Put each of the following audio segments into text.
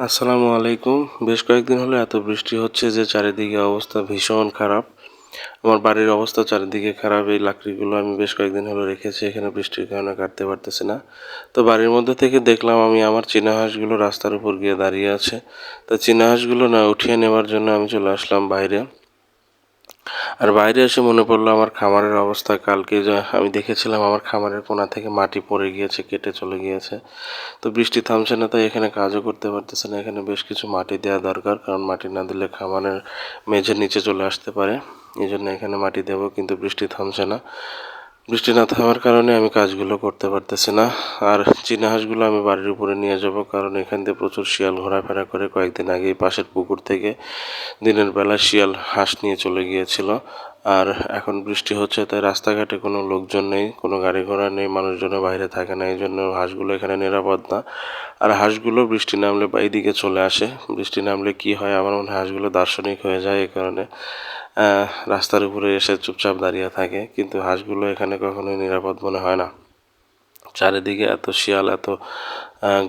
আসসালামু আলাইকুম। বেশ কয়েকদিন হলো এত বৃষ্টি হচ্ছে যে চারিদিকে অবস্থা ভীষণ খারাপ। আমার বাড়ির অবস্থা চারিদিকে খারাপ। এই লাকড়িগুলো আমি বেশ কয়েকদিন হলো রেখেছি, এখানে বৃষ্টির কারণে কাটতে পারতেছি না। তো বাড়ির মধ্যে থেকে দেখলাম আমি আমার চীনা হাঁসগুলো রাস্তার উপর গিয়ে দাঁড়িয়ে আছে। তো চীনা হাঁসগুলো না উঠিয়ে নেওয়ার জন্য আমি চলে আসলাম বাইরে। আর বাইরে এসে মনে পড়লো আমার খামারের অবস্থা। কালকে যা আমি দেখেছিলাম আমার খামারের কোণা থেকে মাটি পড়ে গিয়েছে, কেটে চলে গিয়েছে। তো বৃষ্টি থামছে না, তাই এখানে কাজও করতে পারতেছে না। এখানে বেশ কিছু মাটি দেওয়া দরকার, কারণ মাটি না দিলে খামারের মেঝের নিচে চলে আসতে পারে। এই জন্য এখানে মাটি দেবো, কিন্তু বৃষ্টি থামছে না। বৃষ্টি না থামার কারণে আমি কাজগুলো করতে পারতেছি না। আর চীনা হাঁসগুলো আমি বাড়ির উপরে নিয়ে যাব, কারণ এখান দিয়ে প্রচুর শিয়াল ঘোরাফেরা করে। কয়েকদিন আগেই পাশের পুকুর থেকে দিনের বেলা শিয়াল হাঁস নিয়ে চলে গিয়েছিল। আর এখন বৃষ্টি হচ্ছে, তাই রাস্তাঘাটে কোনো লোকজন নেই, কোনো গাড়ি ঘোড়া নেই, মানুষজনও বাইরে থাকে না। এই জন্য হাঁসগুলো এখানে নিরাপদ না। আর হাঁসগুলো বৃষ্টি নামলে বা এইদিকে চলে আসে। বৃষ্টি নামলে কি হয়, আমার মনে হয় হাঁসগুলো দার্শনিক হয়ে যায়, এই কারণে রাস্তার উপরে এসে চুপচাপ দাঁড়িয়ে থাকে। কিন্তু হাঁসগুলো এখানে কখনোই নিরাপদ মনে হয় না। চারিদিকে এত শিয়াল, এত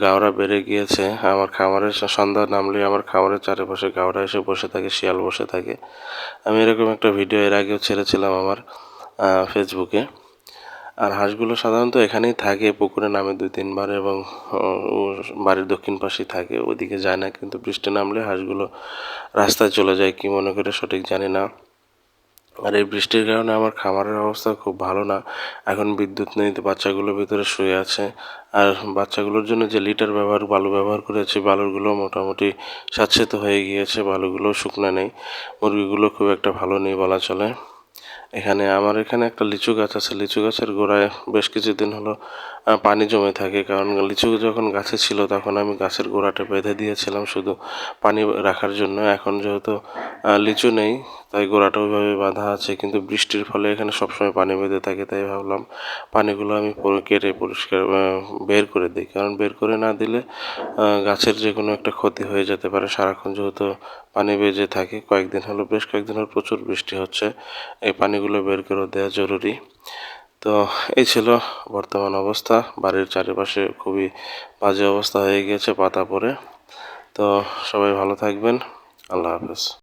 গাওরা বেড়ে গিয়েছে। আমার খামারের সন্ধ্যা নামলে আমার খামারের চারিপাশে গাওরা এসে বসে থাকে, শিয়াল বসে থাকে। আমি এরকম একটা ভিডিও এর আগেও ছেড়েছিলাম আমার ফেসবুকে। আর হাঁসগুলো সাধারণত এখানেই থাকে, পুকুরে নামে 2-3 বার, এবং ও বাড়ির দক্ষিণ পাশেই থাকে, ওইদিকে যায় না। কিন্তু বৃষ্টি নামলে হাঁসগুলো রাস্তায় চলে যায়, কি মনে করে সঠিক জানি না। আর এই বৃষ্টির কারণে আমার খামারের অবস্থা খুব ভালো না। এখন বিদ্যুৎ নেই, তো বাচ্চাগুলো ভিতরে শুয়ে আছে। আর বাচ্চাগুলোর জন্য যে লিটার বালু ব্যবহার করেছি, বালুগুলো মোটামুটি স্যাঁতসেঁতে হয়ে গিয়েছে, বালুগুলো শুকনো নেই। মুরগিগুলো খুব একটা ভালো নেই বলা চলে। আমার এখানে একটা লিচু গাছ আছে, লিচু গাছের গোড়ায় বেশ কিছুদিন হলো পানি জমে থাকে, কারণ লিচু যখন গাছে ছিল তখন আমি গাছের গোড়াটা বেঁধে দিয়েছিলাম শুধু পানি রাখার জন্য। এখন যেহেতু লিচু নেই, তাই গোড়াটা ওইভাবে বাঁধা আছে, কিন্তু বৃষ্টির ফলে এখানে সবসময় পানি বেঁধে থাকে। তাই ভাবলাম পানিগুলো আমি কেটে পরিষ্কার বের করে দিই, কারণ বের করে না দিলে গাছের যে কোনো একটা ক্ষতি হয়ে যেতে পারে। সারাক্ষণ যেহেতু পানি বেজে থাকে, বেশ কয়েকদিন হলো প্রচুর বৃষ্টি হচ্ছে, এই পানিগুলো বের করে দেওয়া জরুরি। তো এই ছিল বর্তমান অবস্থা। বাড়ির চারিপাশে খুবই বাজে অবস্থা হয়ে গিয়েছে পাতা পড়ে। তো সবাই ভালো থাকবেন। আল্লাহ হাফেজ।